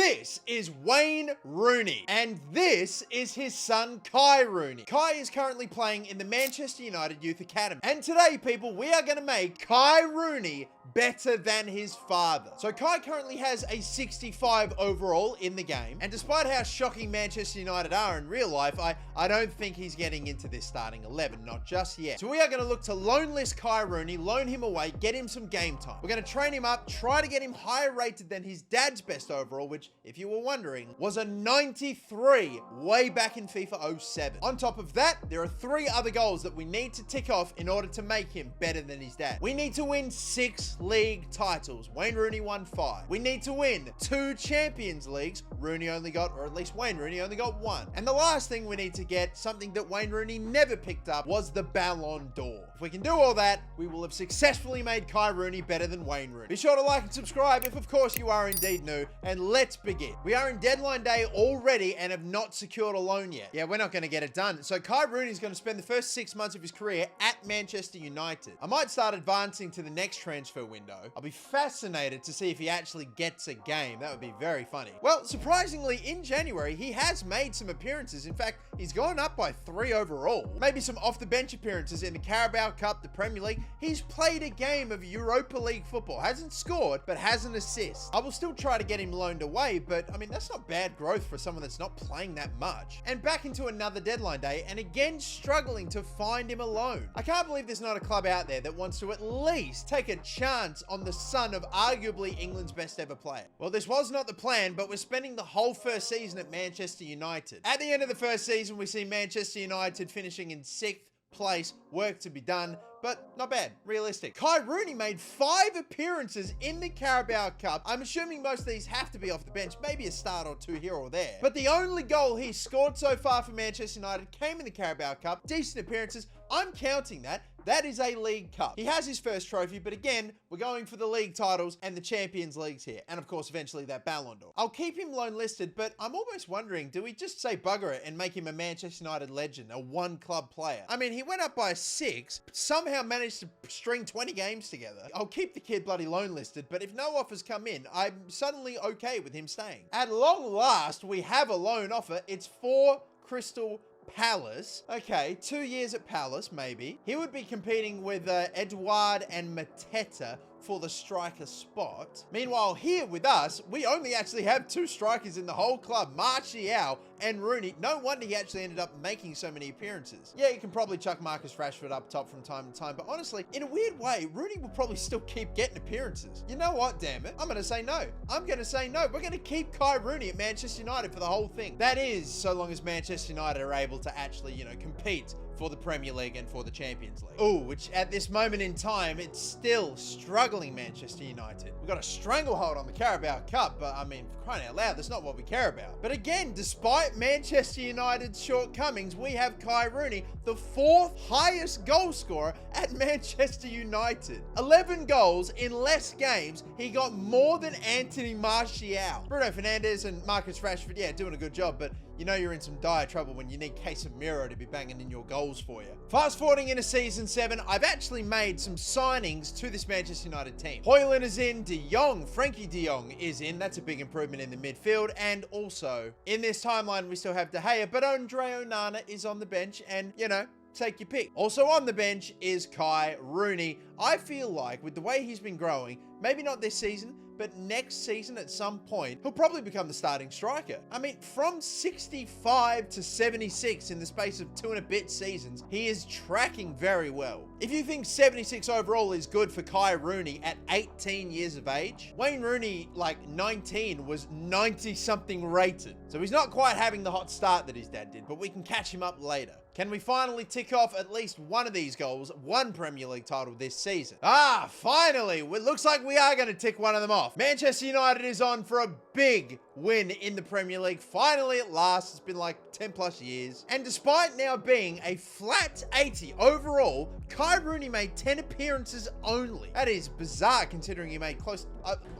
This is Wayne Rooney, and this is his son, Kai Rooney. Kai is currently playing in the Manchester United Youth Academy. And today, people, we are going to make Kai Rooney better than his father. So Kai currently has a 65 overall in the game. And despite how shocking Manchester United are in real life, I don't think he's getting into this starting 11, not just yet. So we are going to look to loan list Kai Rooney, loan him away, get him some game time. We're going to train him up, try to get him higher rated than his dad's best overall, which, if you were wondering, was a 93 way back in FIFA 07. On top of that, there are 3 other goals that we need to tick off in order to make him better than his dad. We need to win 6 league titles. Wayne Rooney won 5. We need to win 2 Champions Leagues. Rooney only got, or at least Wayne Rooney only got 1. And the last thing we need to get, something that Wayne Rooney never picked up, was the Ballon d'Or. If we can do all that, we will have successfully made Kai Rooney better than Wayne Rooney. Be sure to like and subscribe if, of course, you are indeed new, and let's begin. We are in deadline day already and have not secured a loan yet. Yeah, we're not going to get it done. So Kai Rooney is going to spend the first 6 months of his career at Manchester United. I might start advancing to the next transfer window. I'll be fascinated to see if he actually gets a game. That would be very funny. Well, surprisingly, in January, he has made some appearances. In fact, he's gone up by 3 overall. Maybe some off-the-bench appearances in the Carabao Cup, the Premier League. He's played a game of Europa League football. Hasn't scored, but has an assist. I will still try to get him loaned away, but I mean, that's not bad growth for someone that's not playing that much. And back into another deadline day, and again struggling to find him a loan. I can't believe there's not a club out there that wants to at least take a chance on the son of arguably England's best ever player. Well, this was not the plan, but we're spending the whole first season at Manchester United. At the end of the first season, we see Manchester United finishing in 6th place, work to be done, but not bad, realistic. Kai Rooney made 5 appearances in the Carabao Cup. I'm assuming most of these have to be off the bench, maybe a start or 2 here or there. But the only goal he scored so far for Manchester United came in the Carabao Cup. Decent appearances, I'm counting that. That is a league cup. He has his first trophy, but again, we're going for the league titles and the Champions Leagues here. And of course, eventually that Ballon d'Or. I'll keep him loan listed, but I'm almost wondering, do we just say bugger it and make him a Manchester United legend, a 1-club player? I mean, he went up by 6, but somehow managed to string 20 games together. I'll keep the kid bloody loan listed, but if no offers come in, I'm suddenly okay with him staying. At long last, we have a loan offer. It's for Crystal Palace. Okay, 2 years at Palace, maybe. He would be competing with Edouard and Mateta for the striker spot. Meanwhile, here with us, we only actually have 2 strikers in the whole club, Martial and Rooney. No wonder he actually ended up making so many appearances. Yeah, you can probably chuck Marcus Rashford up top from time to time, but honestly, in a weird way, Rooney will probably still keep getting appearances. You know what, damn it? I'm going to say no. I'm going to say no. We're going to keep Kai Rooney at Manchester United for the whole thing. That is, so long as Manchester United are able to actually, you know, compete for the Premier League and for the Champions League. Oh, which at this moment in time, it's still struggling Manchester United. We've got a stranglehold on the Carabao Cup, but I mean, for crying out loud, that's not what we care about. But again, despite Manchester United's shortcomings, we have Kai Rooney, the 4th highest goal scorer at Manchester United. 11 goals in less games. He got more than Anthony Martial. Bruno Fernandes and Marcus Rashford, yeah, doing a good job, but you know you're in some dire trouble when you need Casemiro to be banging in your goals for you. Fast forwarding into season 7, I've actually made some signings to this Manchester United team. Højlund is in, De Jong, Frankie De Jong is in. That's a big improvement in the midfield. And also, in this timeline, we still have De Gea, but Andre Onana is on the bench and, you know, take your pick. Also on the bench is Kai Rooney. I feel like with the way he's been growing, maybe not this season, but next season at some point, he'll probably become the starting striker. I mean, from 65 to 76 in the space of 2 and a bit seasons, he is tracking very well. If you think 76 overall is good for Kai Rooney at 18 years of age, Wayne Rooney, like 19, was 90-something rated. So he's not quite having the hot start that his dad did, but we can catch him up later. Can we finally tick off at least one of these goals, 1 Premier League title this season? Ah, finally! It looks like we are going to tick one of them off. Manchester United is on for a big win in the Premier League. Finally, at last. It's been like 10 plus years. And despite now being a flat 80 overall, Kai Rooney made 10 appearances only. That is bizarre considering he made close,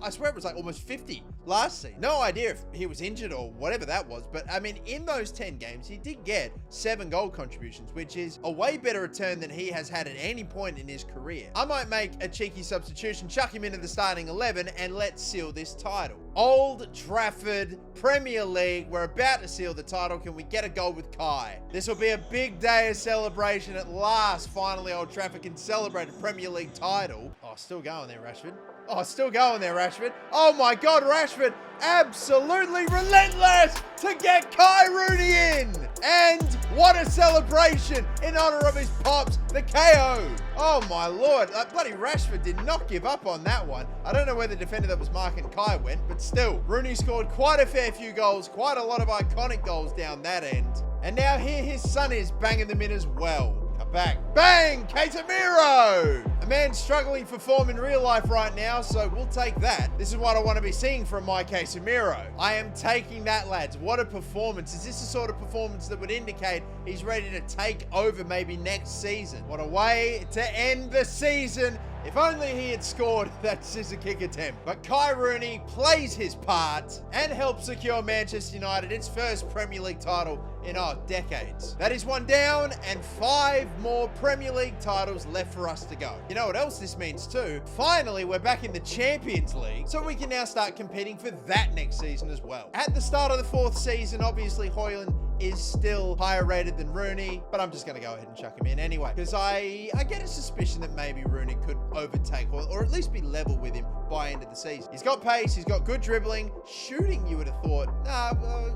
I swear it was like almost 50 last season. No idea if he was injured or whatever that was, but I mean, in those 10 games, he did get 7 goal contributions, which is a way better return than he has had at any point in his career. I might make a cheeky substitution, chuck him into the starting 11, and let's seal this title. Old Trafford, Premier League, we're about to seal the title. Can we get a goal with Kai? This will be a big day of celebration. At last, finally, Old Trafford can celebrate a Premier League title. Oh, still going there, Rashford. Oh, still going there, Rashford. Oh my God, Rashford, absolutely relentless to get Kai Rooney in. And what a celebration in honor of his pops, the KO. Oh my Lord, bloody Rashford did not give up on that one. I don't know where the defender that was marking Kai went, but still, Rooney scored quite a fair few goals, quite a lot of iconic goals down that end. And now here his son is banging them in as well. Back. Bang! Casemiro! A man struggling for form in real life right now, so we'll take that. This is what I want to be seeing from my Casemiro. I am taking that, lads. What a performance. Is this the sort of performance that would indicate he's ready to take over maybe next season? What a way to end the season. If only he had scored that scissor kick attempt. But Kai Rooney plays his part and helps secure Manchester United its first Premier League title in decades. That is 1 down and 5 more Premier League titles left for us to go. You know what else this means too? Finally, we're back in the Champions League, so we can now start competing for that next season as well. At the start of the 4th season, obviously Højlund is still higher rated than Rooney, but I'm just going to go ahead and chuck him in anyway, because I get a suspicion that maybe Rooney could overtake or at least be level with him by end of the season. He's got pace, he's got good dribbling, shooting you would have thought,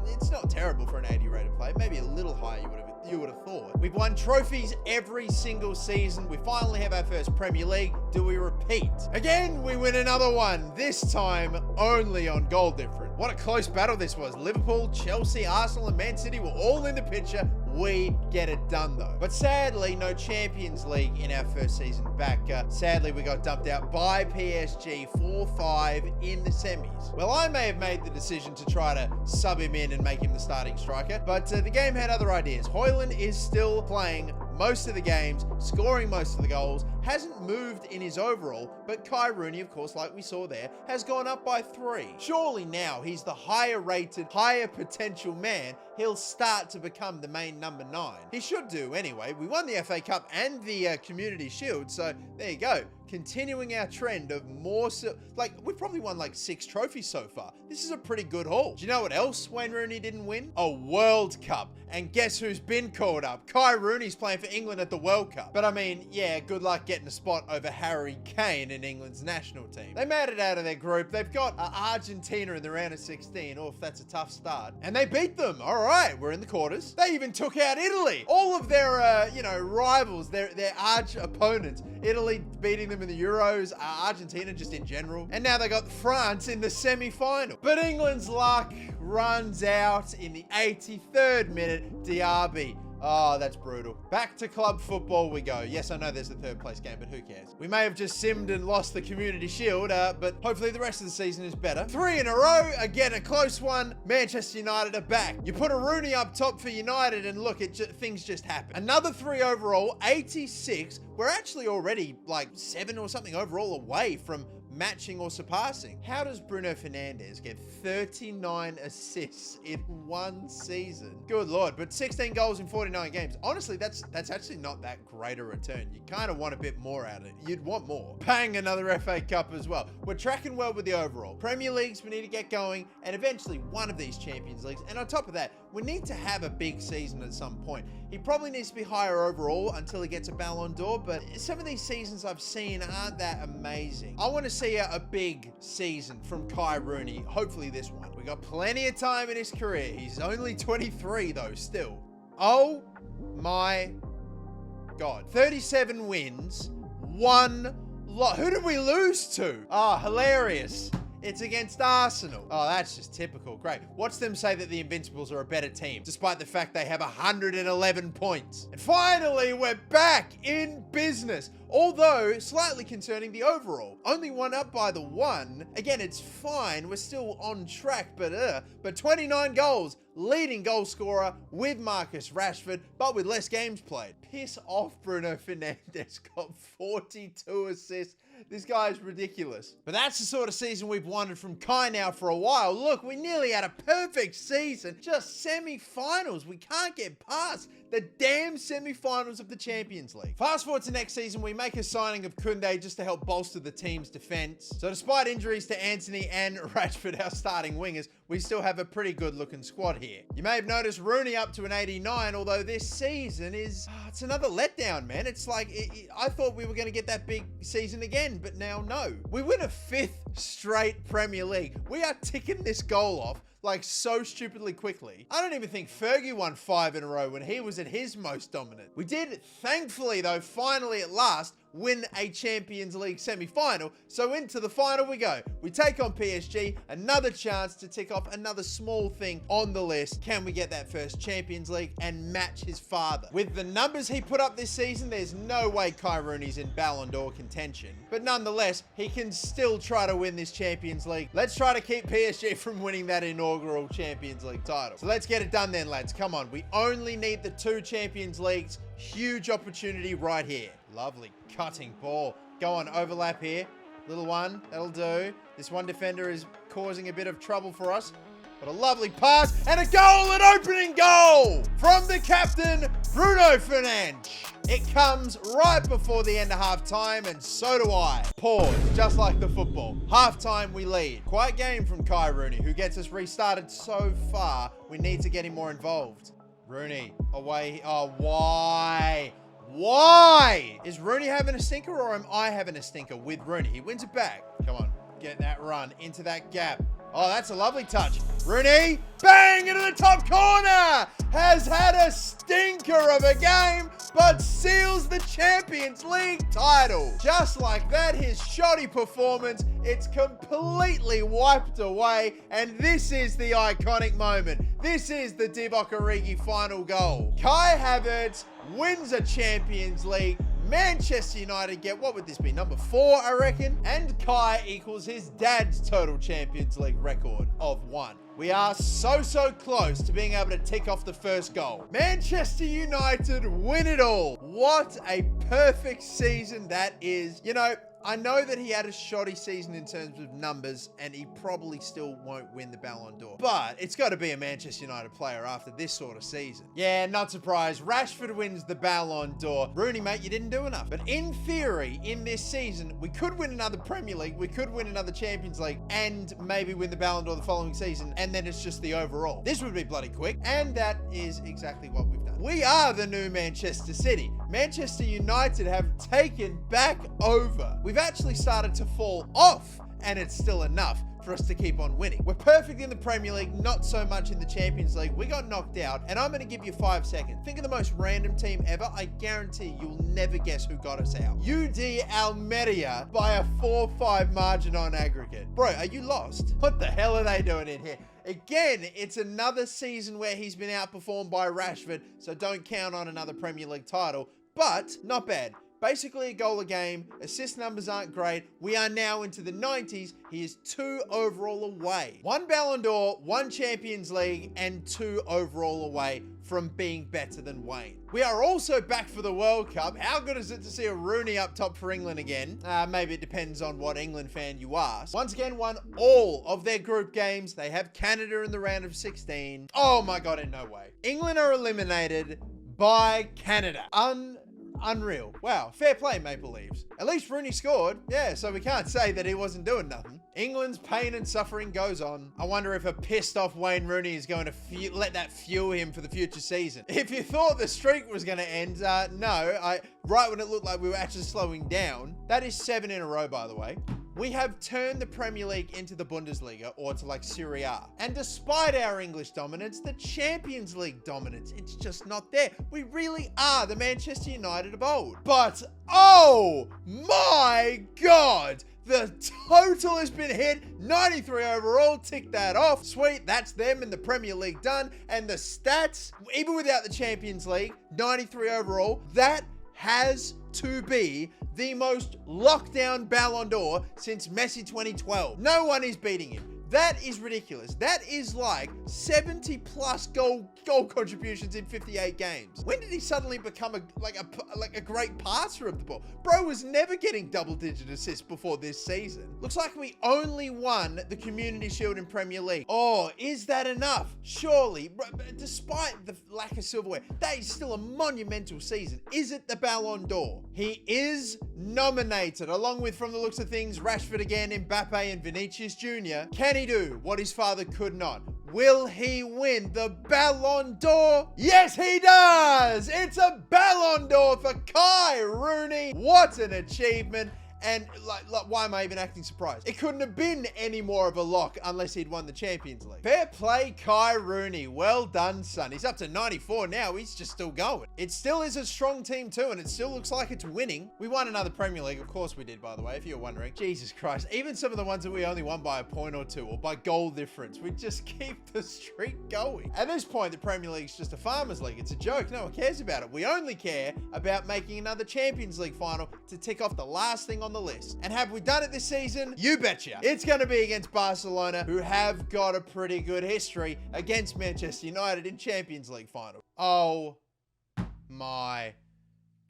it's not terrible for an 80 rated player, maybe a little higher you would have thought. We've won trophies every single season. We finally have our first Premier League. Do we repeat? Again, we win another one, this time only on goal difference. What a close battle this was. Liverpool, Chelsea, Arsenal, and Man City were all in the picture. We get it done though. But sadly, no Champions League in our first season back. Sadly, we got dumped out by PSG 4-5 in the semis. Well, I may have made the decision to try to sub him in and make him the starting striker, but the game had other ideas. Højlund is still playing most of the games, scoring most of the goals, hasn't moved in his overall, but Kai Rooney, of course, like we saw there, has gone up by 3. Surely now he's the higher rated, higher potential man. He'll start to become the main number 9. He should do anyway. We won the FA Cup and the Community Shield, so there you go. Continuing our trend of more, we've probably won like 6 trophies so far. This is a pretty good haul. Do you know what else Wayne Rooney didn't win? A World Cup. And guess who's been called up? Kai Rooney's playing for England at the World Cup. But I mean, yeah, good luck getting a spot over Harry Kane in England's national team. They made it out of their group. They've got Argentina in the round of 16. Oh, if that's a tough start. And they beat them. All right, we're in the quarters. They even took out Italy. All of their, rivals, their arch opponents. Italy beating them in the Euros, Argentina just in general. And now they got France in the semi-final. But England's luck runs out in the 83rd minute. Diaby. Oh, that's brutal. Back to club football we go. Yes, I know there's a 3rd place game, but who cares? We may have just simmed and lost the Community Shield, but hopefully the rest of the season is better. 3 in a row. Again, a close one. Manchester United are back. You put a Rooney up top for United and look, things just happen. Another 3 overall, 86. We're actually already like 7 or something overall away from matching or surpassing. How does Bruno Fernandes get 39 assists in 1 season? Good Lord, but 16 goals in 49 games. Honestly, that's actually not that great a return. You kind of want a bit more out of it. You'd want more. Bang, another FA Cup as well. We're tracking well with the overall. Premier Leagues, we need to get going, and eventually one of these Champions Leagues. And on top of that, we need to have a big season at some point. He probably needs to be higher overall until he gets a Ballon d'Or, but some of these seasons I've seen aren't that amazing. I want to see a big season from Kai Rooney. Hopefully this one. We got plenty of time in his career. He's only 23 though, still. Oh my God. 37 wins, 1 loss. Who did we lose to? Oh, hilarious. It's against Arsenal. Oh, that's just typical. Great. Watch them say that the Invincibles are a better team, despite the fact they have 111 points. And finally, we're back in business. Although, slightly concerning the overall. Only 1 up by the 1. Again, it's fine. We're still on track, but 29 goals. Leading goal scorer with Marcus Rashford, but with less games played. Piss off, Bruno Fernandes got 42 assists This guy's ridiculous. But that's the sort of season we've wanted from Kai now for a while. Look, we nearly had a perfect season. Just semi-finals. We can't get past the damn semi-finals of the Champions League. Fast forward to next season, we make a signing of Koundé just to help bolster the team's defense. So despite injuries to Anthony and Rashford, our starting wingers, we still have a pretty good looking squad here. You may have noticed Rooney up to an 89, although this season is, it's another letdown, man. It's like, I thought we were going to get that big season again, but now no. We win a 5th straight Premier League. We are ticking this goal off like so stupidly quickly. I don't even think Fergie won 5 in a row when he was at his most dominant. We did, thankfully though, finally at last, win a Champions League semi-final. So into the final we go. We take on PSG, another chance to tick off another small thing on the list. Can we get that first Champions League and match his father? With the numbers he put up this season, there's no way Kai Rooney's in Ballon d'Or contention. But nonetheless, he can still try to win this Champions League. Let's try to keep PSG from winning that inaugural Champions League title. So let's get it done then, lads. Come on. We only need the 2 Champions Leagues. Huge opportunity right here. Lovely cutting ball. Go on, overlap here. Little one, that'll do. This one defender is causing a bit of trouble for us. But a lovely pass and a goal, an opening goal from the captain, Bruno Fernandes. It comes right before the end of half-time, and so do I. Pause, just like the football. Half-time, we lead. Quiet game from Kai Rooney, who gets us restarted so far. We need to get him more involved. Rooney, away. Oh, why? Why? Is Rooney having a stinker, or am I having a stinker with Rooney? He wins it back. Come on, get that run into that gap. Oh, that's a lovely touch. Rooney, bang, into the top corner. Has had a stinker of a game, but seals the Champions League title. Just like that, his shoddy performance, it's completely wiped away, and this is the iconic moment. This is the Divock Origi final goal. Kai Havertz wins a Champions League. Manchester United get, what would this be, number 4, I reckon? And Kai equals his dad's total Champions League record of 1. We are so close to being able to tick off the first goal. Manchester United win it all. What a perfect season that is. You know, I know that he had a shoddy season in terms of numbers, and he probably still won't win the Ballon d'Or. But it's got to be a Manchester United player after this sort of season. Yeah, not surprised. Rashford wins the Ballon d'Or. Rooney, mate, you didn't do enough. But in theory, in this season, we could win another Premier League, we could win another Champions League, and maybe win the Ballon d'Or the following season, and then it's just the overall. This would be bloody quick, and that is exactly what we've done. We are the new Manchester City. Manchester United have taken back over. We've actually started to fall off, and it's still enough for us to keep on winning. We're perfect in the Premier League, not so much in the Champions League. We got knocked out, and I'm going to give you 5 seconds. Think of the most random team ever. I guarantee you'll never guess who got us out. UD Almeria by a 4-5 margin on aggregate. Bro, are you lost? What the hell are they doing in here? Again, it's another season where he's been outperformed by Rashford, so don't count on another Premier League title, but not bad. Basically a goal a game, assist numbers aren't great. We are now into the 90s. He is 2 overall away. 1 Ballon d'Or, 1 Champions League, and 2 overall away from being better than Wayne. We are also back for the World Cup. How good is it to see a Rooney up top for England again? Maybe it depends on what England fan you ask. Once again, won all of their group games. They have Canada in the round of 16. Oh my God, in no way. England are eliminated by Canada. Unreal. Wow. Fair play, Maple Leafs. At least Rooney scored. Yeah, so we can't say that he wasn't doing nothing. England's pain and suffering goes on. I wonder if a pissed off Wayne Rooney is going to let that fuel him for the future season. If you thought the streak was going to end, no. Right when it looked like we were actually slowing down. That is 7 in a row, by the way. We have turned the Premier League into the Bundesliga, or to like Serie A. And despite our English dominance, the Champions League dominance, it's just not there. We really are the Manchester United of old. But, oh my God, the total has been hit. 93 overall, tick that off. Sweet, that's them in the Premier League done. And the stats, even without the Champions League, 93 overall, that has to be the most lockdown Ballon d'Or since Messi 2012. No one is beating him. That is ridiculous. That is like 70 plus goal contributions in 58 games. When did he suddenly become a great passer of the ball? Bro was never getting double-digit assists before this season. Looks like we only won the Community Shield in Premier League. Oh, is that enough? Surely, despite the lack of silverware, that is still a monumental season. Is it the Ballon d'Or? He is nominated, along with, from the looks of things, Rashford again, Mbappe, and Vinicius Jr. Can he do what his father could not? Will he win the Ballon d'Or? Yes, he does! It's a Ballon d'Or for Kai Rooney. What an achievement. And like, why am I even acting surprised? It couldn't have been any more of a lock unless he'd won the Champions League. Fair play, Kai Rooney. Well done, son. He's up to 94 now. He's just still going. It still is a strong team too, and it still looks like it's winning. We won another Premier League. Of course we did, by the way, if you're wondering. Jesus Christ. Even some of the ones that we only won by a point or two, or by goal difference, we just keep the streak going. At this point, the Premier League's just a farmers league. It's a joke. No one cares about it. We only care about making another Champions League final to tick off the last thing on the list. And have we done it this season? You betcha. It's going to be against Barcelona, who have got a pretty good history against Manchester United in Champions League final. Oh my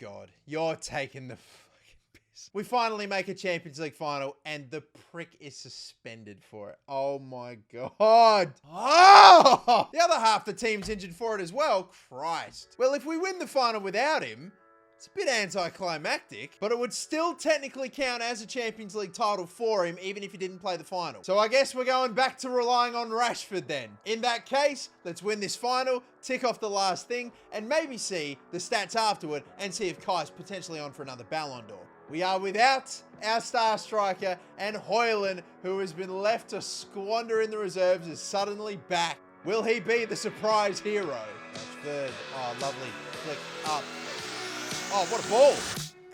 God. You're taking the fucking piss. We finally make a Champions League final and the prick is suspended for it. Oh my God. Oh! The other half of the team's injured for it as well. Christ. Well, if we win the final without him, it's a bit anticlimactic, but it would still technically count as a Champions League title for him, even if he didn't play the final. So I guess we're going back to relying on Rashford then. In that case, let's win this final, tick off the last thing, and maybe see the stats afterward and see if Kai's potentially on for another Ballon d'Or. We are without our star striker, and Højlund, who has been left to squander in the reserves, is suddenly back. Will he be the surprise hero? Rashford, oh, lovely flick up. Oh, what a ball.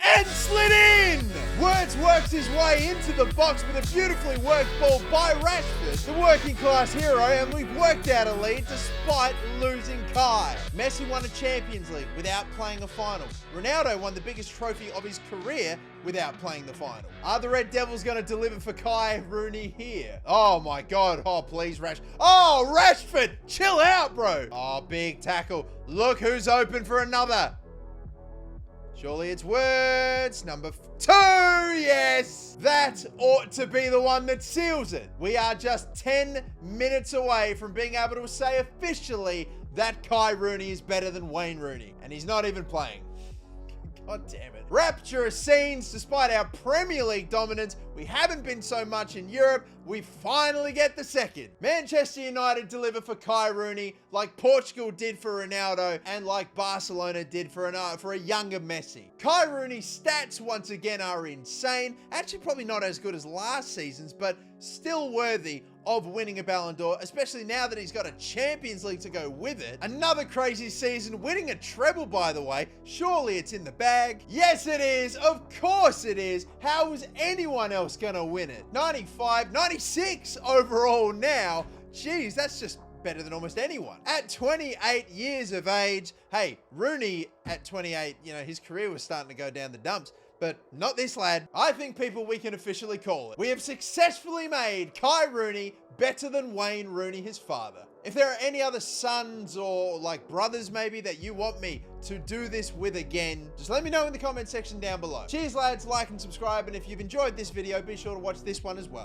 And slid in! Wirtz works his way into the box with a beautifully worked ball by Rashford, the working class hero, and we've worked out a lead despite losing Kai. Messi won a Champions League without playing a final. Ronaldo won the biggest trophy of his career without playing the final. Are the Red Devils going to deliver for Kai Rooney here? Oh my God. Oh, please, Oh, Rashford! Chill out, bro! Oh, big tackle. Look who's open for another. Surely it's Wirtz, number 2, yes! That ought to be the one that seals it. We are just 10 minutes away from being able to say officially that Kai Rooney is better than Wayne Rooney. And he's not even playing. God damn it. Rapturous scenes. Despite our Premier League dominance, we haven't been so much in Europe. We finally get the second. Manchester United deliver for Kai Rooney like Portugal did for Ronaldo and like Barcelona did for a younger Messi. Kai Rooney's stats once again are insane. Actually probably not as good as last season's, but still worthy of winning a Ballon d'Or, especially now that he's got a Champions League to go with it. Another crazy season, winning a treble, by the way. Surely it's in the bag. Yes, it is. Of course it is. How is anyone else gonna win it? 95, 96 overall now. Jeez, that's just better than almost anyone. At 28 years of age, hey, Rooney at 28, you know, his career was starting to go down the dumps. But not this lad. I think, people, we can officially call it. We have successfully made Kai Rooney better than Wayne Rooney, his father. If there are any other sons or like brothers maybe that you want me to do this with again, just let me know in the comment section down below. Cheers, lads. Like and subscribe. And if you've enjoyed this video, be sure to watch this one as well.